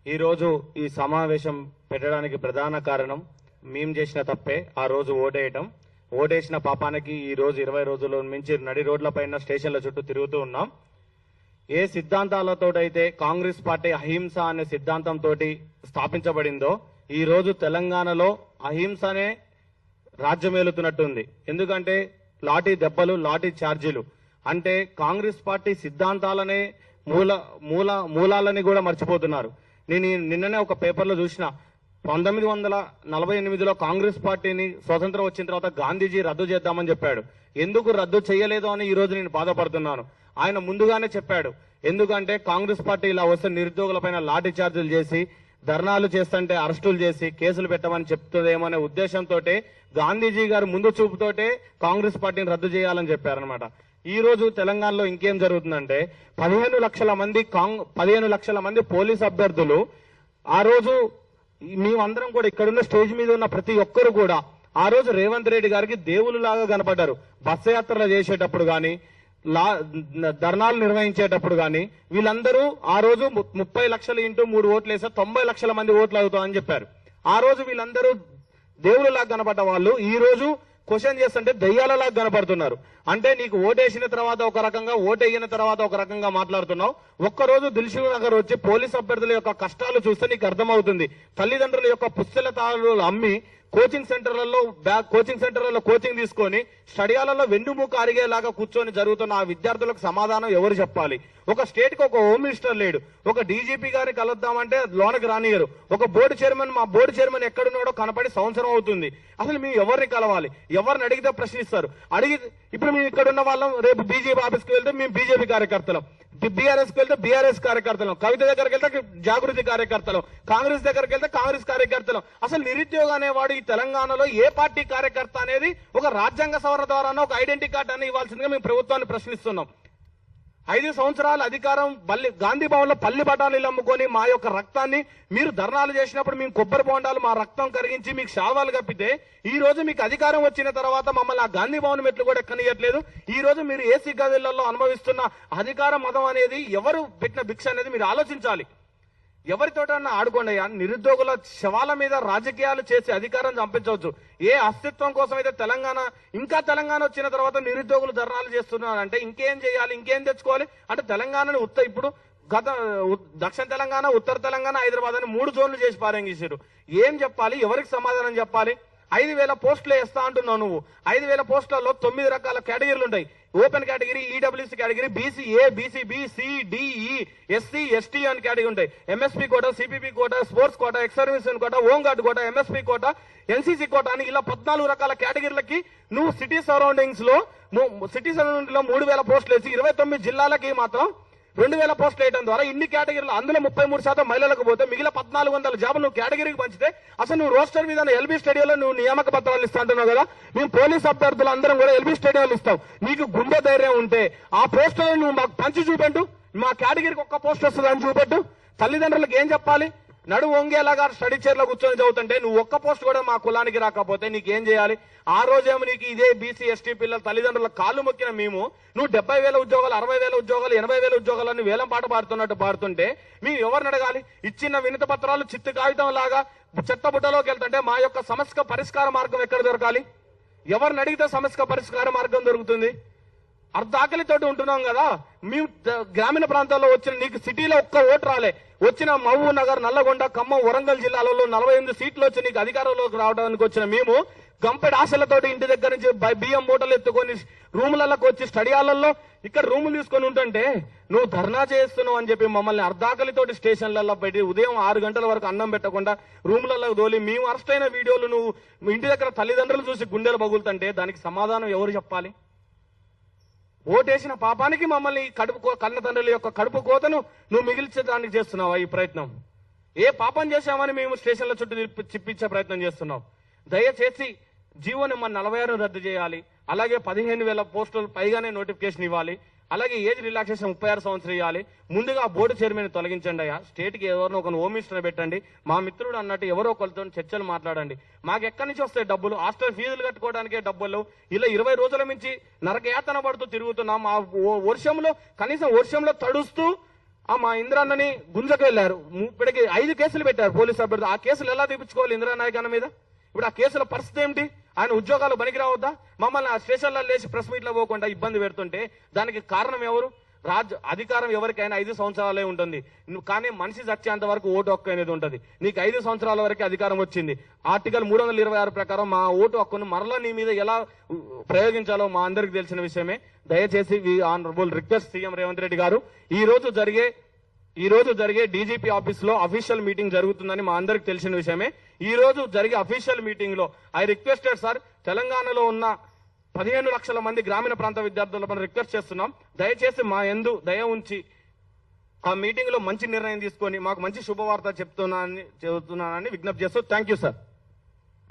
ఈరోజు ఈ సమావేశం పెట్టడానికి ప్రధాన కారణం మేము చేసిన తప్పే. ఆ రోజు ఓటేసిన పాపానికి ఈ రోజు 20 రోజుల నుంచి నడి రోడ్లపైన స్టేషన్ల చుట్టూ తిరుగుతూ ఉన్నాం. ఏ సిద్ధాంతాలతోటైతే కాంగ్రెస్ పార్టీ అహింస అనే సిద్ధాంతంతో స్థాపించబడిందో ఈ రోజు తెలంగాణలో అహింసనే రాజ్యమేలుతున్నట్టుంది. ఎందుకంటే లాఠీ దెబ్బలు, లాఠీ ఛార్జీలు అంటే కాంగ్రెస్ పార్టీ సిద్ధాంతాలనే మూలాలని కూడా మర్చిపోతున్నారు. నేను నిన్ననే ఒక పేపర్లో చూసిన 1948లో కాంగ్రెస్ పార్టీని స్వతంత్రం వచ్చిన తర్వాత గాంధీజీ రద్దు చేద్దామని చెప్పాడు. ఎందుకు రద్దు చేయలేదు అని ఈ రోజు నేను బాధపడుతున్నాను. ఆయన ముందుగానే చెప్పాడు. ఎందుకంటే కాంగ్రెస్ పార్టీ ఇలా వస్తే నిరుద్యోగులపైన లాఠీ చార్జీలు చేసి, ధర్నాలు చేస్తుంటే అరెస్టులు చేసి కేసులు పెట్టమని చెప్తుందేమో అనే ఉద్దేశంతో గాంధీజీ గారు ముందు చూపుతోటే కాంగ్రెస్ పార్టీని రద్దు చేయాలని చెప్పారనమాట. ఈ రోజు తెలంగాణలో ఇంకేం జరుగుతుందంటే 15 లక్షల మంది పోలీస్ అభ్యర్థులు ఆ రోజు మేమందరం కూడా ఇక్కడున్న స్టేజ్ మీద ఉన్న ప్రతి ఒక్కరు కూడా ఆ రోజు రేవంత్ రెడ్డి గారికి దేవుళ్ళలాగా కనపడ్డారు. బస్సు యాత్రలు చేసేటప్పుడు కానీ, ధర్నాలు నిర్వహించేటప్పుడు కానీ వీళ్ళందరూ ఆ రోజు 30 లక్షలు ఇంటూ 3 ఓట్లు వేస్తే 90 లక్షల మంది ఓట్లు అవుతామని చెప్పారు. ఆ రోజు వీళ్ళందరూ దేవుళ్ళలాగా కనపడ్డ వాళ్ళు ఈ రోజు క్వశ్చన్ చేస్తుంటే దయ్యాలలాగా కనపడుతున్నారు. అంటే నీకు ఓటేసిన తర్వాత ఒక రకంగా, ఓటేయిన తర్వాత ఒక రకంగా మాట్లాడుతున్నావు. ఒక్కరోజు దిల్సుఖ్ నగర్ వచ్చి పోలీస్ అభ్యర్థుల యొక్క కష్టాలు చూస్తే నీకు అర్థమవుతుంది. తల్లిదండ్రుల యొక్క పుస్తకాలు అమ్మి కోచింగ్ సెంటర్లలో కోచింగ్ తీసుకొని స్టడియాలలో వెన్నుముక అరిగేలాగా కూర్చొని జరుగుతున్న ఆ విద్యార్థులకు సమాధానం ఎవరు చెప్పాలి? ఒక స్టేట్ కి ఒక హోమ్ మినిస్టర్ లేడు. ఒక డీజీపీ గారిని కలుద్దామంటే లోనకి రానియరు. ఒక బోర్డు చైర్మన్, మా బోర్డు చైర్మన్ ఎక్కడున్నాడో కనపడి సంవత్సరం అవుతుంది. అసలు మేము ఎవరిని కలవాలి? ఎవరిని అడిగితే ప్రశ్నిస్తారు? ఇప్పుడు మేము ఇక్కడ ఉన్న వాళ్ళం, రేపు బీజేపీ ఆఫీస్కి వెళ్తే మేము బీజేపీ కార్యకర్తలం, బీఆర్ఎస్ కి వెళ్తే బీఆర్ఎస్ కార్యకర్తలం, కవిత దగ్గరికి వెళ్తే జాగృతి కార్యకర్తలం, కాంగ్రెస్ దగ్గరికి వెళ్తే కాంగ్రెస్ కార్యకర్తలం. అసలు నిరుద్యోగ అనేవాడు ఈ తెలంగాణలో ఏ పార్టీ కార్యకర్త అనేది ఒక రాజ్యాంగ సవరణ ద్వారా ఒక ఐడెంటిటీ కార్డు అని ఇవ్వాల్సిందిగా మేము ప్రభుత్వాన్ని ప్రశ్నిస్తున్నాం. 5 సంవత్సరాల అధికారం గాంధీ భవన్ లో పల్లి బఠానీలు అమ్ముకొని మా యొక్క రక్తాన్ని మీరు ధర్నాలు చేసినప్పుడు మేము కొబ్బరి బొండాలు మా రక్తం కరిగించి మీకు శాల్వాలు కప్పితే ఈ రోజు మీకు అధికారం వచ్చిన తర్వాత మమ్మల్ని ఆ గాంధీ భవన్ మెట్లు కూడా ఎక్కనియట్లేదు. ఈ రోజు మీరు ఏసీ గదులలో అనుభవిస్తున్న అధికార మదం అనేది ఎవరు పెట్టిన భిక్ష అనేది మీరు ఆలోచించాలి. ఎవరితోటన్నా ఆడుకోండి. నిరుద్యోగుల శవాల మీద రాజకీయాలు చేసి అధికారం చంపించవచ్చు. ఏ అస్తిత్వం కోసం అయితే తెలంగాణ వచ్చిన తర్వాత నిరుద్యోగులు ధర్నాలు చేస్తున్నారంటే ఇంకేం చేయాలి, ఇంకేం తెచ్చుకోవాలి అంటే తెలంగాణను ఇప్పుడు దక్షిణ తెలంగాణ, ఉత్తర తెలంగాణ, హైదరాబాద్ అని 3 జోన్లు చేసి పారేంగేశారు. ఏం చెప్పాలి? ఎవరికి సమాధానం చెప్పాలి? 5,000 పోస్టులు వేస్తా అంటున్నావు నువ్వు. 5,000 పోస్టులలో 9 రకాల కేటగిరీలు ఉంటాయి. Open category, EWC category, BCA, BCB, CDE, SC, ST అని కేటగిరీ ఉంటాయి. ఎంఎస్పీ కోట, సిపిపి కోట, స్పోర్ట్స్ కోట, ఎక్స్ సర్వీస్ కోట, హోమ్ గార్డ్ కోట, ఎంఎస్పీ కోట, ఎన్సీసీ కోట అని ఇలా 14 రకాల కేటగిరీలకి నువ్వు సిటీ సరౌండింగ్స్ లో 3,000 పోస్టులు వేసి 29 జిల్లాలకి మాత్రం 2,000 పోస్టులు వేయడం ద్వారా ఇన్ని కేటగిరీలు, అందులో 33% మహిళలకు పోతే మిగిలిన 1,400 జాబులు నువ్వు కేటగిరీకి పంచితే అసలు నువ్వు రోస్టర్ మీద ఎల్బీ స్టేడియంలో నువ్వు నియామక పత్రాలు ఇస్తా అంటున్నావు కదా. మేము పోలీస్ అభ్యర్థులు అందరం కూడా ఎల్బీ స్టేడియంలో ఇస్తాం. నీకు గుండె ధైర్యం ఉంటే ఆ పోస్టులను నువ్వు మాకు పంచి చూపెట్టు. మా కేటగిరీకి ఒక్క పోస్ట్ వస్తుంది అని చూపెట్టు. తల్లిదండ్రులకు ఏం చెప్పాలి? నడు వంగేలాగా స్టడీ చైర్లో కూర్చొని చదువుతుంటే నువ్వు ఒక్క పోస్ట్ కూడా మా కులానికి రాకపోతే నీకేం చేయాలి? ఆ రోజేమో నీకు ఇదే బీసీ, ఎస్టీ పిల్లల తల్లిదండ్రుల కాళ్ళు మొక్కిన మేము నువ్వు 70,000 ఉద్యోగాలు, 60,000 ఉద్యోగాలు, 80,000 ఉద్యోగాలని వేలం పాట పాడుతున్నట్టు పాడుతుంటే మేము ఎవరిని అడగాలి? ఇచ్చిన వినతి పత్రాలు చిత్తు కాగితం లాగా చెత్తబుట్టలోకి వెళ్తుంటే మా యొక్క సమస్య పరిష్కార మార్గం ఎక్కడ దొరకాలి? ఎవరిని అడిగితే సమస్య పరిష్కార మార్గం దొరుకుతుంది? అర్ధాకలితోటి ఉంటున్నాం కదా. మేము గ్రామీణ ప్రాంతాల్లో వచ్చిన నీకు సిటీలో ఒక్క ఓటు రాలే. వచ్చిన మహబూబ్ నగర్, నల్లగొండ, ఖమ్మం, వరంగల్ జిల్లాలలో 48 సీట్లు వచ్చి నీకు అధికారంలోకి రావడానికి వచ్చిన మేము గంపెడు ఆశలతోటి ఇంటి దగ్గర నుంచి బియ్యం మూటలు ఎత్తుకొని రూములలోకి వచ్చి స్టడియాలలో ఇక్కడ రూములు తీసుకొని ఉంటుంటే నువ్వు ధర్నా చేస్తున్నావు అని చెప్పి మమ్మల్ని అర్ధాకలితోటి స్టేషన్లలో పెట్టి ఉదయం 6 గంటల వరకు అన్నం పెట్టకుండా రూములలో దోలి మేము అరెస్ట్ అయిన వీడియోలు నువ్వు ఇంటి దగ్గర తల్లిదండ్రులు చూసి గుండెలు పగులుతుంటే దానికి సమాధానం ఎవరు చెప్పాలి? ఓటేసిన పాపానికి మమ్మల్ని కన్న తండ్రుల యొక్క కడుపు కోతను నువ్వు మిగిల్చడానికి చేస్తున్నావా ఈ ప్రయత్నం? ఏ పాపం చేశామని మేము స్టేషన్ల చుట్టూ చిప్పించే ప్రయత్నం చేస్తున్నాం? దయచేసి జీవో నెంబర్ 46 రద్దు చేయాలి. అలాగే 15,000 పోస్టులు పైగానే నోటిఫికేషన్ ఇవ్వాలి. అలాగే ఏజ్ రిలాక్సేషన్ 36 సంవత్సరాలు ఇవ్వాలి. ముందుగా బోర్డు చైర్మన్ తొలగించండి అయ్యా. స్టేట్ కి ఎవరినో ఒక హోమ్ మినిస్టర్ పెట్టండి. మా మిత్రుడు అన్నట్టు ఎవరో ఒకరితో చర్చలు మాట్లాడండి. మాకు ఎక్కడి నుంచి వస్తాయి డబ్బులు? హాస్టల్ ఫీజులు కట్టుకోవడానికే డబ్బులు. ఇలా 20 రోజుల నుంచి నరకయాతన పడుతూ తిరుగుతున్నాం. ఆ వర్షంలో కనీసం వర్షంలో తడుస్తూ మా ఇందిరాన్నని గుంజకు వెళ్లారు. ఇప్పటికి 5 కేసులు పెట్టారు పోలీసు అభ్యర్థి. ఆ కేసులు ఎలా తీపించుకోవాలి ఇందిరానాయక్ అన్న మీద? ఇప్పుడు ఆ కేసుల పరిస్థితి ఏమిటి? ఆయన ఉద్యోగాలు పనికి రావద్దా? మమ్మల్ని ఆ స్టేషన్లో లేచి ప్రెస్ మీట్లో పోకుండా ఇబ్బంది పెడుతుంటే దానికి కారణం ఎవరు? అధికారం ఎవరికైనా 5 సంవత్సరాలే ఉంటుంది. కానీ మనిషి చచ్చేంత వరకు ఓటు హక్కు అనేది ఉంటుంది. నీకు 5 సంవత్సరాల వరకు అధికారం వచ్చింది. ఆర్టికల్ 326 ప్రకారం మా ఓటు హక్కును మరలా నీ మీద ఎలా ప్రయోగించాలో మా అందరికి తెలిసిన విషయమే. దయచేసి honourable request CM Revanth Reddy గారు, ఈ రోజు జరిగే డీజీపీ ఆఫీస్ లో అఫీషియల్ మీటింగ్ జరుగుతుందని మా అందరికి తెలిసిన విషయమే. ఈ రోజు జరిగే అఫీషియల్ మీటింగ్ లో ఐ రిక్వెస్టెడ్ సార్, తెలంగాణలో ఉన్న 15 లక్షల మంది గ్రామీణ ప్రాంత విద్యార్థుల మనం రిక్వెస్ట్ చేస్తున్నాం, దయచేసి మా యందు దయ ఉంచి ఆ మీటింగ్ లో మంచి నిర్ణయం తీసుకొని మాకు మంచి శుభవార్త చెబుతున్నానని విజ్ఞప్తి చేస్తూ థ్యాంక్ యూ సార్.